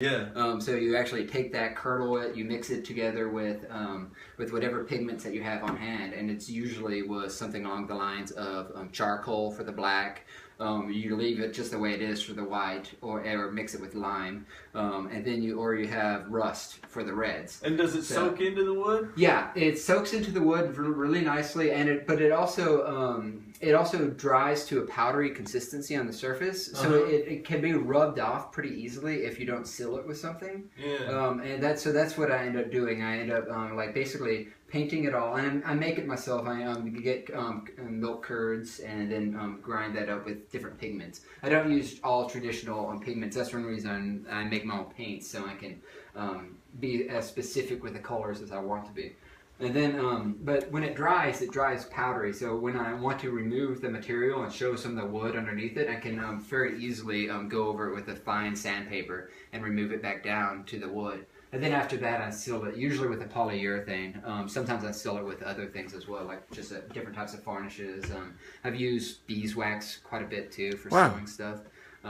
Yeah. So you actually take that, curdle it, you mix it together with whatever pigments that you have on hand, and it's usually was something along the lines of charcoal for the black. You leave it just the way it is for the white, or mix it with lime, and then you have rust for the reds. And does it soak into the wood? Yeah, it soaks into the wood really nicely, and but it also dries to a powdery consistency on the surface, so it can be rubbed off pretty easily if you don't seal it with something. Yeah. And that's what I end up doing. I end up like basically painting it all, and I make it myself. I get milk curds and then grind that up with different pigments. I don't use all traditional pigments. That's one reason I make my own paints, so I can be as specific with the colors as I want to be. And then, but when it dries powdery. So when I want to remove the material and show some of the wood underneath it, I can very easily go over it with a fine sandpaper and remove it back down to the wood. And then after that, I seal it, usually with a polyurethane. Sometimes I seal it with other things as well, like just different types of varnishes. I've used beeswax quite a bit too for sealing stuff.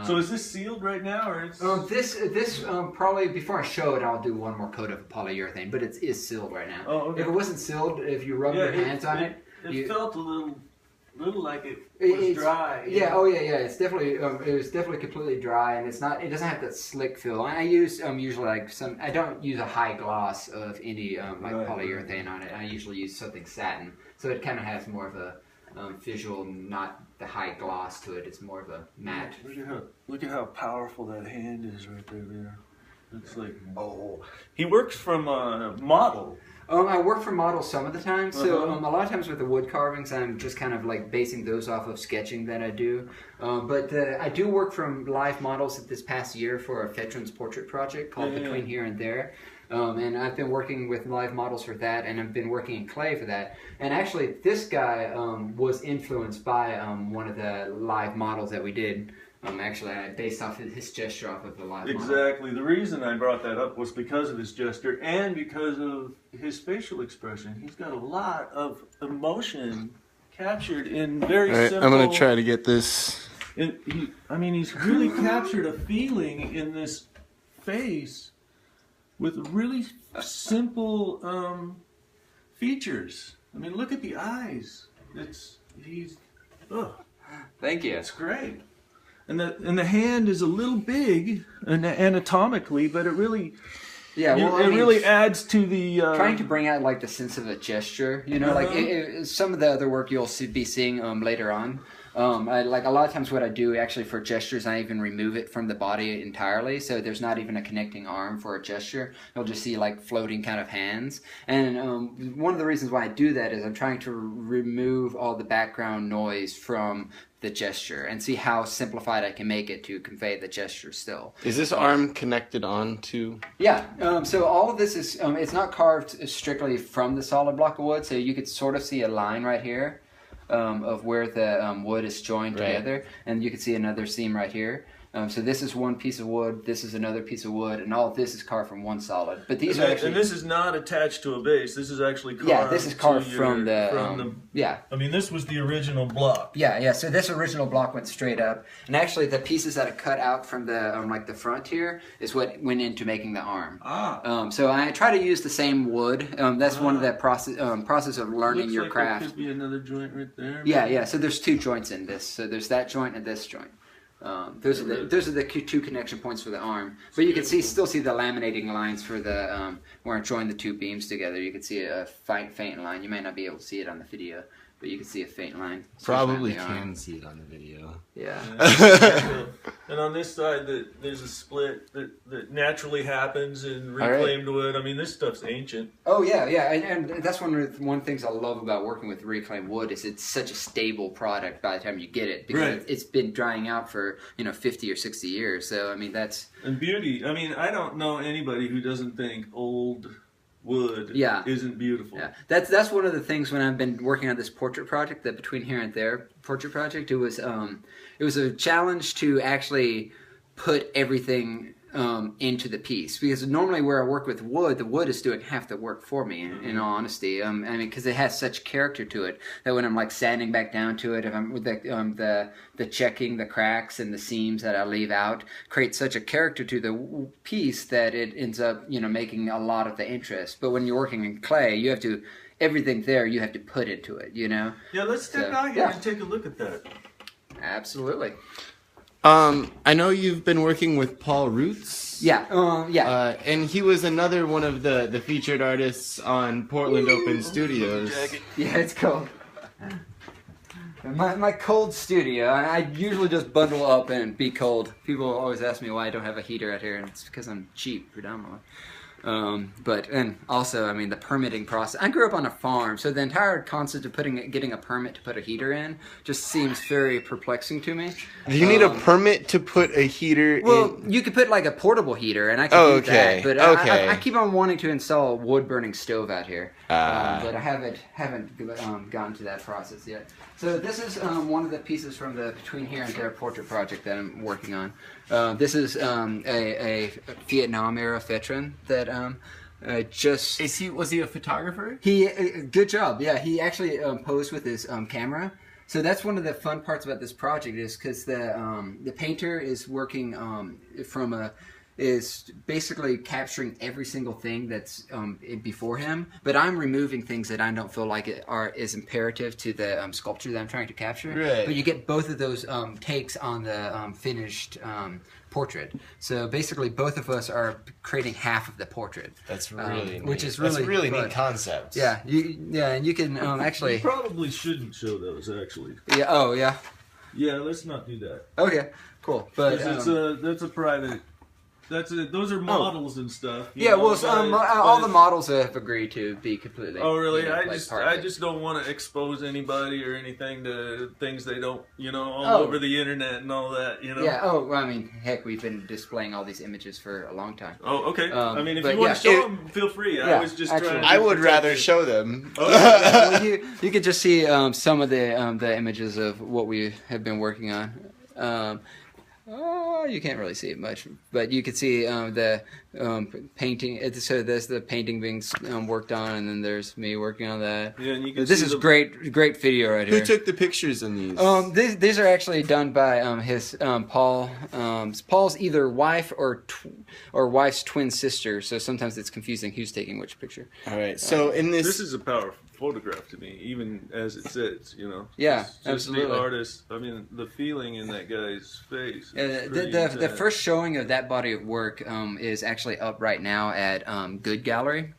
So is this sealed right now, or it's... This probably, before I show it, I'll do one more coat of polyurethane, but it is sealed right now. Oh, okay. If it wasn't sealed, if you rub your hands on it... It felt a little like it was dry. Yeah, oh yeah. It's definitely, it was definitely completely dry, and it doesn't have that slick feel. I use usually like I don't use a high gloss of any polyurethane on it. I usually use something satin, so it kind of has more of a visual, not the high gloss to it. It's more of a matte. Look at how powerful that hand is right there. It's like, oh. He works from a model. I work for models some of the time, so a lot of times with the wood carvings, I'm just kind of like basing those off of sketching that I do. But I do work from live models this past year for a veterans portrait project called Between Here and There. And I've been working with live models for that, and I've been working in clay for that. And actually, this guy was influenced by one of the live models that we did. Actually, I based off of his gesture off of the live model. Exactly. The reason I brought that up was because of his gesture and because of his facial expression. He's got a lot of emotion captured in very simple... I'm going to try to get this. He's really captured a feeling in this face with really simple features. I mean, look at the eyes. Thank you. It's great. And the hand is a little big anatomically, but it really really adds to the trying to bring out like the sense of a gesture. You know, like some of the other work you'll be seeing later on. Like a lot of times what I do actually for gestures, I even remove it from the body entirely, so there's not even a connecting arm for a gesture. You'll just see like floating kind of hands. And one of the reasons why I do that is I'm trying to remove all the background noise from the gesture and see how simplified I can make it to convey the gesture still. Is this arm connected on to? Yeah, so all of this is, it's not carved strictly from the solid block of wood, so you could sort of see a line right here of where the wood is joined together, and you can see another seam right here. So this is one piece of wood, this is another piece of wood, and all of this is carved from one solid. But these are actually... And this is not attached to a base, this is actually carved... Yeah, this is carved from the... yeah. I mean, this was the original block. Yeah, so this original block went straight up. And actually, the pieces that are cut out from the, like the front here, is what went into making the arm. So I try to use the same wood. That's one of the process of learning your craft. There could be another joint right there. Yeah, so there's two joints in this. So there's that joint and this joint. Those are the two connection points for the arm, but you can still see the laminating lines for the where I join the two beams together. You can see a faint line. You may not be able to see it on the video, but you can see a faint line. Probably can see it on the video. Yeah. And on this side, there's a split that naturally happens in reclaimed wood. I mean, this stuff's ancient. Oh yeah, and that's one of the things I love about working with reclaimed wood is it's such a stable product by the time you get it, because it's been drying out for 50 or 60 years. So I mean that's beauty. I mean, I don't know anybody who doesn't think old wood isn't beautiful. Yeah, that's one of the things when I've been working on this portrait project, the Between Here and There portrait project. It was a challenge to actually put everything into the piece, because normally where I work with wood, the wood is doing half the work for me. In all honesty, I mean, because it has such character to it that when I'm like sanding back down to it, if I'm with the checking, the cracks and the seams that I leave out, create such a character to the piece that it ends up making a lot of the interest. But when you're working in clay, you have to everything there you have to put into it. Yeah, let's step out here and take a look at that. Absolutely. I know you've been working with Paul Roots. Yeah, and he was another one of the featured artists on Portland Open Studios. Yeah, it's cold. My cold studio. I usually just bundle up and be cold. People always ask me why I don't have a heater out here, and it's because I'm cheap, predominantly. And also, I mean, the permitting process. I grew up on a farm, so the entire concept of getting a permit to put a heater in just seems very perplexing to me. Do you need a permit to put a heater in? Well, you could put like a portable heater, and I can do that. But I keep on wanting to install a wood-burning stove out here, but I haven't gotten to that process yet. So this is one of the pieces from the Between Here and There portrait project that I'm working on. This is a Vietnam era veteran that was he a photographer? Good job. Yeah, he actually posed with his camera. So that's one of the fun parts about this project is because the painter is working is basically capturing every single thing that's before him, but I'm removing things that I don't feel like is imperative to the sculpture that I'm trying to capture. Right. But you get both of those takes on the finished portrait. So basically, both of us are creating half of the portrait. That's really neat. Which is really neat concept. Yeah, and you can actually. You probably shouldn't show those actually. Yeah. Oh yeah. Yeah, let's not do that. Okay. Cool. But that's a private. Those are models and stuff. Yeah, all the models have agreed to be completely. Oh, really? I just don't want to expose anybody or anything to things they don't, over the internet and all that, Yeah. Oh, well, I mean, heck, we've been displaying all these images for a long time. Oh, okay. I mean, if you want to show them, feel free. I was just trying. I would rather show them. Well, you could just see some of the images of what we have been working on. You can't really see it much, but you can see the painting. So there's the painting being worked on, and then there's me working on that. Yeah, and you can this is great video right here. Who took the pictures in these? These are actually done by his Paul. Paul's either wife or wife's twin sister. So sometimes it's confusing who's taking which picture. All right. So in this is a powerful photograph to me, even as it sits, Yeah, just absolutely. The artist, I mean, the feeling in that guy's face. The first showing of that body of work is actually up right now at Good Gallery,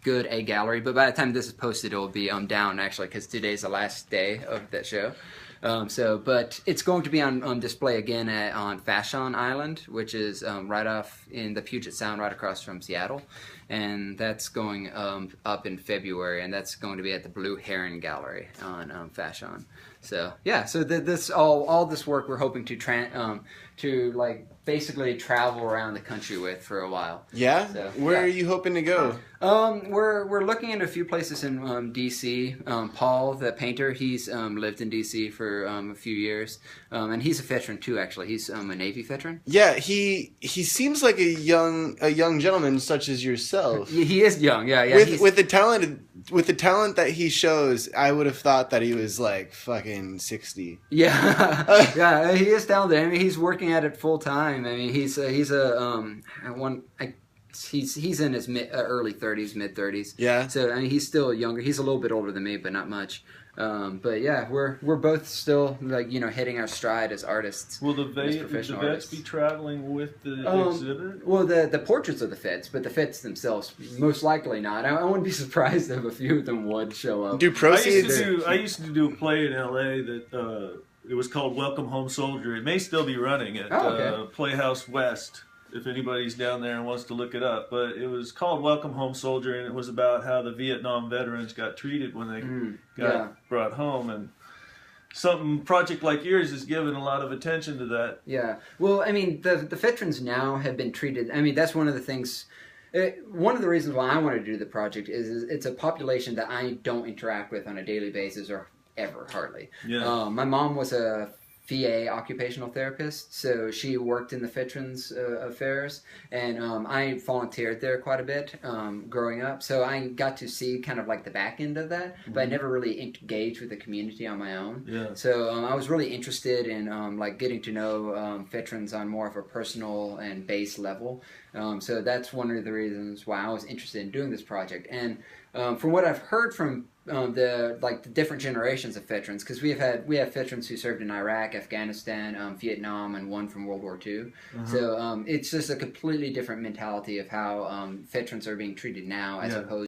Good A Gallery. But by the time this is posted, it will be down actually because today's the last day of that show. But it's going to be on display again on Vashon Island, which is right off in the Puget Sound, right across from Seattle, and that's going up in February, and that's going to be at the Blue Heron Gallery on Vashon. So yeah, so this all this work we're hoping to like basically travel around the country with for a while. Yeah. So, Where are you hoping to go? We're looking into a few places in D.C. Paul, the painter, he's lived in D.C. for a few years, and he's a veteran too. Actually, he's a Navy veteran. Yeah, he seems like a young gentleman such as yourself. He is young. Yeah. With the talent that he shows, I would have thought that he was like fucking 60. Yeah, yeah, he is talented. I mean, he's working at it full time. I mean, he's in his early 30s, mid 30s. Yeah. So I mean, he's still younger. He's a little bit older than me, but not much. But yeah, we're both still like hitting our stride as artists. Will the vets be traveling with the exhibit? Well, the portraits of the vets, but the vets themselves most likely not. I wouldn't be surprised if a few of them would show up. Do proceeds? I used to do a play in L.A. that it was called Welcome Home Soldier. It may still be running at Playhouse West. If anybody's down there and wants to look it up. But it was called Welcome Home Soldier, and it was about how the Vietnam veterans got treated when they got brought home. And project like yours has given a lot of attention to that. Yeah. Well, I mean, the veterans now have been treated. I mean, that's one of the things. One of the reasons why I wanted to do the project is it's a population that I don't interact with on a daily basis or ever, hardly. Yeah. My mom was a VA occupational therapist, so she worked in the Veterans Affairs, and I volunteered there quite a bit growing up, so I got to see kind of like the back end of that, but I never really engaged with the community on my own. Yeah. So I was really interested in like getting to know veterans on more of a personal and base level. So that's one of the reasons why I was interested in doing this project. And from what I've heard from the different generations of veterans, because we have veterans who served in Iraq, Afghanistan, Vietnam, and one from World War II. So it's just a completely different mentality of how veterans are being treated now as opposed